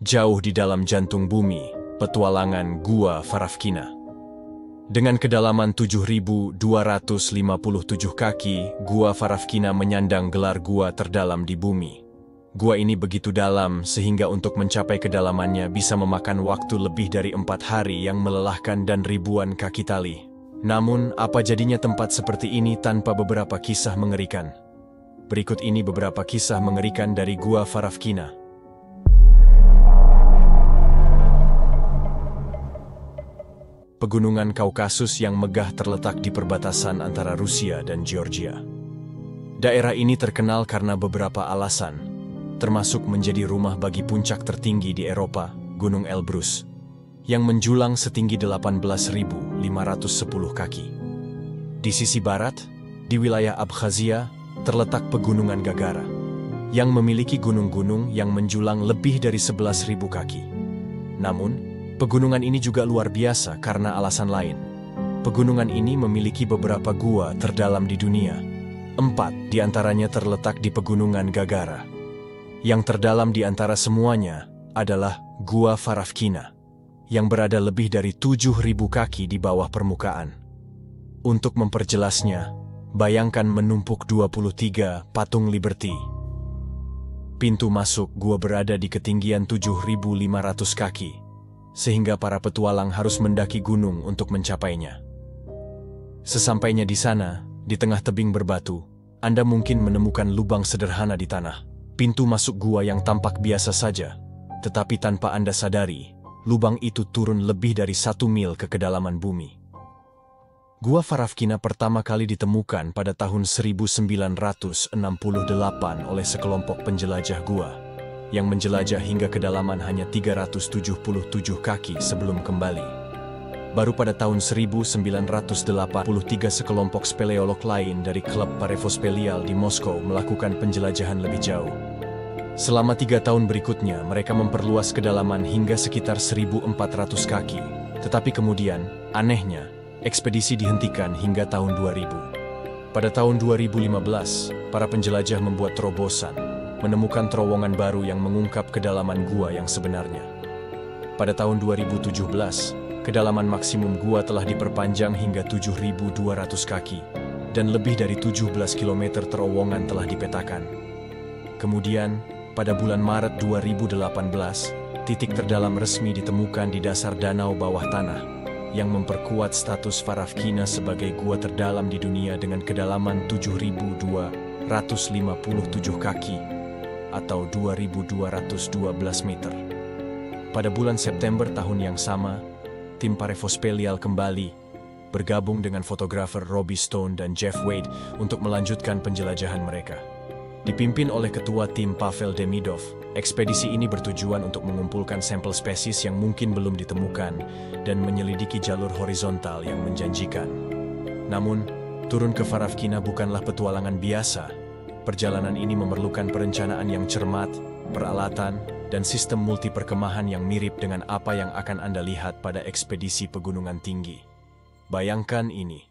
Jauh di dalam jantung bumi, petualangan Gua Varavkina. Dengan kedalaman 7.257 kaki, Gua Varavkina menyandang gelar gua terdalam di bumi. Gua ini begitu dalam sehingga untuk mencapai kedalamannya bisa memakan waktu lebih dari 4 hari yang melelahkan dan ribuan kaki tali. Namun, apa jadinya tempat seperti ini tanpa beberapa kisah mengerikan? Berikut ini beberapa kisah mengerikan dari Gua Varavkina. Pegunungan Kaukasus yang megah terletak di perbatasan antara Rusia dan Georgia. Daerah ini terkenal karena beberapa alasan, termasuk menjadi rumah bagi puncak tertinggi di Eropa, Gunung Elbrus, yang menjulang setinggi 18.510 kaki. Di sisi barat, di wilayah Abkhazia, terletak Pegunungan Gagara, yang memiliki gunung-gunung yang menjulang lebih dari 11.000 kaki. Namun, pegunungan ini juga luar biasa karena alasan lain. Pegunungan ini memiliki beberapa gua terdalam di dunia. 4 di antaranya terletak di Pegunungan Gagara. Yang terdalam di antara semuanya adalah Gua Varavkina, yang berada lebih dari 7.000 kaki di bawah permukaan. Untuk memperjelasnya, bayangkan menumpuk 23 patung Liberty. Pintu masuk gua berada di ketinggian 7.500 kaki. Sehingga para petualang harus mendaki gunung untuk mencapainya. Sesampainya di sana, di tengah tebing berbatu, Anda mungkin menemukan lubang sederhana di tanah. Pintu masuk gua yang tampak biasa saja, tetapi tanpa Anda sadari, lubang itu turun lebih dari 1 mil ke kedalaman bumi. Gua Varavkina pertama kali ditemukan pada tahun 1968 oleh sekelompok penjelajah gua, yang menjelajah hingga kedalaman hanya 377 kaki sebelum kembali. Baru pada tahun 1983 sekelompok speleolog lain dari klub Parefospelial di Moskow melakukan penjelajahan lebih jauh. Selama 3 tahun berikutnya mereka memperluas kedalaman hingga sekitar 1.400 kaki. Tetapi kemudian, anehnya, ekspedisi dihentikan hingga tahun 2000. Pada tahun 2015, para penjelajah membuat terobosan, menemukan terowongan baru yang mengungkap kedalaman gua yang sebenarnya. Pada tahun 2017, kedalaman maksimum gua telah diperpanjang hingga 7.200 kaki, dan lebih dari 17 km terowongan telah dipetakan. Kemudian, pada bulan Maret 2018, titik terdalam resmi ditemukan di dasar danau bawah tanah, yang memperkuat status Varavkina sebagai gua terdalam di dunia dengan kedalaman 7.257 kaki, atau 2.212 meter. Pada bulan September tahun yang sama, tim Parefospelial kembali bergabung dengan fotografer Robbie Stone dan Jeff Wade untuk melanjutkan penjelajahan mereka. Dipimpin oleh ketua tim Pavel Demidov, ekspedisi ini bertujuan untuk mengumpulkan sampel spesies yang mungkin belum ditemukan dan menyelidiki jalur horizontal yang menjanjikan. Namun, turun ke Varavkina bukanlah petualangan biasa. Perjalanan ini memerlukan perencanaan yang cermat, peralatan, dan sistem multi perkemahan yang mirip dengan apa yang akan Anda lihat pada ekspedisi pegunungan tinggi. Bayangkan ini,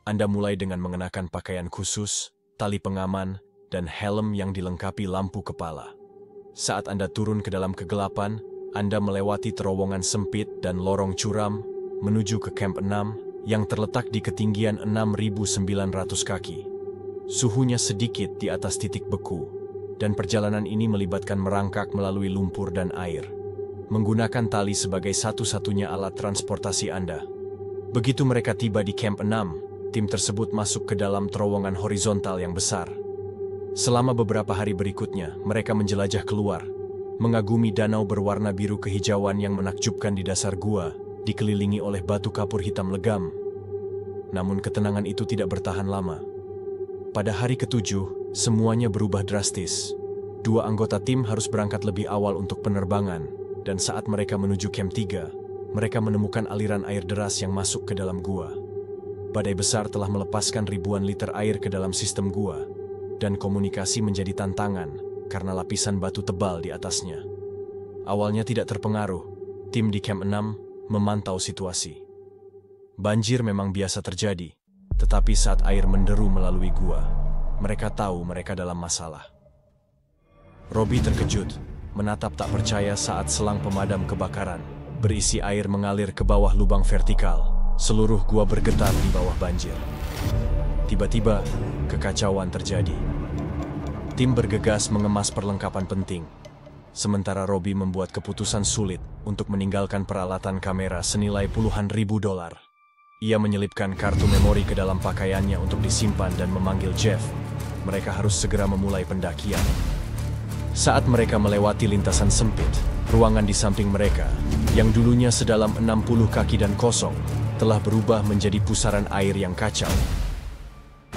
Anda mulai dengan mengenakan pakaian khusus, tali pengaman, dan helm yang dilengkapi lampu kepala. Saat Anda turun ke dalam kegelapan, Anda melewati terowongan sempit dan lorong curam menuju ke Camp 6 yang terletak di ketinggian 6.900 kaki. Suhunya sedikit di atas titik beku, dan perjalanan ini melibatkan merangkak melalui lumpur dan air, menggunakan tali sebagai satu-satunya alat transportasi Anda. Begitu mereka tiba di Camp 6, tim tersebut masuk ke dalam terowongan horizontal yang besar. Selama beberapa hari berikutnya, mereka menjelajah keluar, mengagumi danau berwarna biru kehijauan yang menakjubkan di dasar gua, dikelilingi oleh batu kapur hitam legam. Namun ketenangan itu tidak bertahan lama. Pada hari ke-7, semuanya berubah drastis. 2 anggota tim harus berangkat lebih awal untuk penerbangan, dan saat mereka menuju Camp 3, mereka menemukan aliran air deras yang masuk ke dalam gua. Badai besar telah melepaskan ribuan liter air ke dalam sistem gua, dan komunikasi menjadi tantangan karena lapisan batu tebal di atasnya. Awalnya tidak terpengaruh, tim di Camp 6 memantau situasi. Banjir memang biasa terjadi, tetapi saat air menderu melalui gua, mereka tahu mereka dalam masalah. Robbie terkejut menatap tak percaya saat selang pemadam kebakaran berisi air mengalir ke bawah lubang vertikal. Seluruh gua bergetar di bawah banjir. Tiba-tiba, kekacauan terjadi. Tim bergegas mengemas perlengkapan penting, sementara Robbie membuat keputusan sulit untuk meninggalkan peralatan kamera senilai puluhan ribu dolar. Ia menyelipkan kartu memori ke dalam pakaiannya untuk disimpan dan memanggil Jeff. Mereka harus segera memulai pendakian. Saat mereka melewati lintasan sempit, ruangan di samping mereka, yang dulunya sedalam 60 kaki dan kosong, telah berubah menjadi pusaran air yang kacau.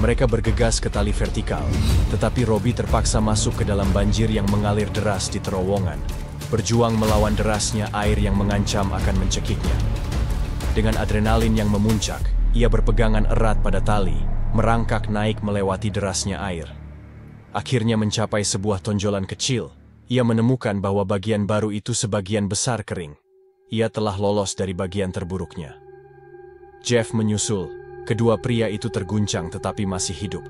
Mereka bergegas ke tali vertikal, tetapi Robbie terpaksa masuk ke dalam banjir yang mengalir deras di terowongan, berjuang melawan derasnya air yang mengancam akan mencekiknya. Dengan adrenalin yang memuncak, ia berpegangan erat pada tali, merangkak naik melewati derasnya air. Akhirnya mencapai sebuah tonjolan kecil, ia menemukan bahwa bagian baru itu sebagian besar kering. Ia telah lolos dari bagian terburuknya. Jeff menyusul. Kedua pria itu terguncang tetapi masih hidup.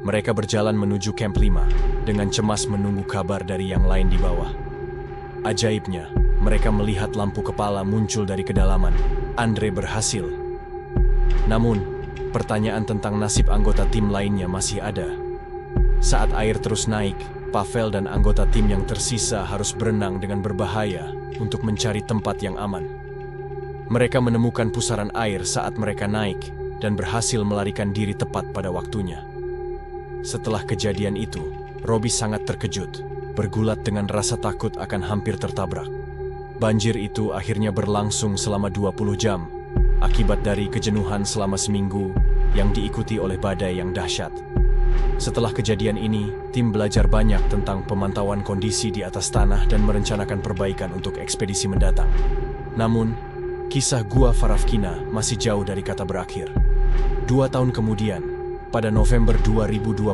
Mereka berjalan menuju Camp 5, dengan cemas menunggu kabar dari yang lain di bawah. Ajaibnya, mereka melihat lampu kepala muncul dari kedalaman. Andre berhasil. Namun, pertanyaan tentang nasib anggota tim lainnya masih ada. Saat air terus naik, Pavel dan anggota tim yang tersisa harus berenang dengan berbahaya untuk mencari tempat yang aman. Mereka menemukan pusaran air saat mereka naik dan berhasil melarikan diri tepat pada waktunya. Setelah kejadian itu, Robbie sangat terkejut, bergulat dengan rasa takut akan hampir tertabrak. Banjir itu akhirnya berlangsung selama 20 jam, akibat dari kejenuhan selama seminggu yang diikuti oleh badai yang dahsyat. Setelah kejadian ini, tim belajar banyak tentang pemantauan kondisi di atas tanah dan merencanakan perbaikan untuk ekspedisi mendatang. Namun, kisah Gua Varavkina masih jauh dari kata berakhir. 2 tahun kemudian, pada November 2020,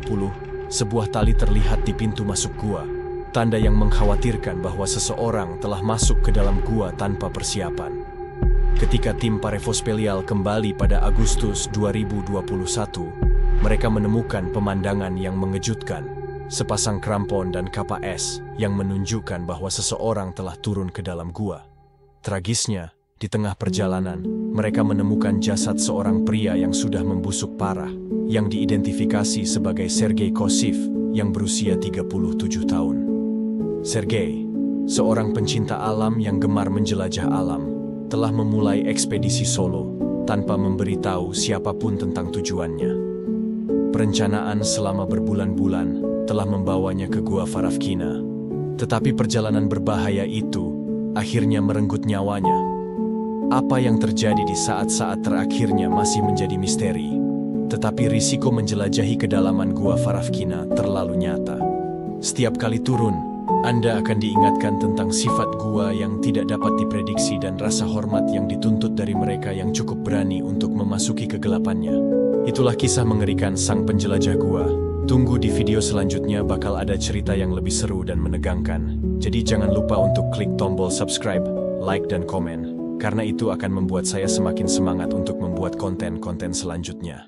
sebuah tali terlihat di pintu masuk gua, tanda yang mengkhawatirkan bahwa seseorang telah masuk ke dalam gua tanpa persiapan. Ketika tim Parefospelial kembali pada Agustus 2021, mereka menemukan pemandangan yang mengejutkan, sepasang krampon dan kapak es yang menunjukkan bahwa seseorang telah turun ke dalam gua. Tragisnya, di tengah perjalanan, mereka menemukan jasad seorang pria yang sudah membusuk parah, yang diidentifikasi sebagai Sergei Kosif, yang berusia 37 tahun. Sergei, seorang pencinta alam yang gemar menjelajah alam, telah memulai ekspedisi solo tanpa memberitahu siapapun tentang tujuannya. Perencanaan selama berbulan-bulan telah membawanya ke Gua Varavkina, tetapi perjalanan berbahaya itu akhirnya merenggut nyawanya. Apa yang terjadi di saat-saat terakhirnya masih menjadi misteri, tetapi risiko menjelajahi kedalaman Gua Varavkina terlalu nyata. Setiap kali turun, Anda akan diingatkan tentang sifat gua yang tidak dapat diprediksi dan rasa hormat yang dituntut dari mereka yang cukup berani untuk memasuki kegelapannya. Itulah kisah mengerikan sang penjelajah gua. Tunggu di video selanjutnya, bakal ada cerita yang lebih seru dan menegangkan. Jadi jangan lupa untuk klik tombol subscribe, like dan komen, karena itu akan membuat saya semakin semangat untuk membuat konten-konten selanjutnya.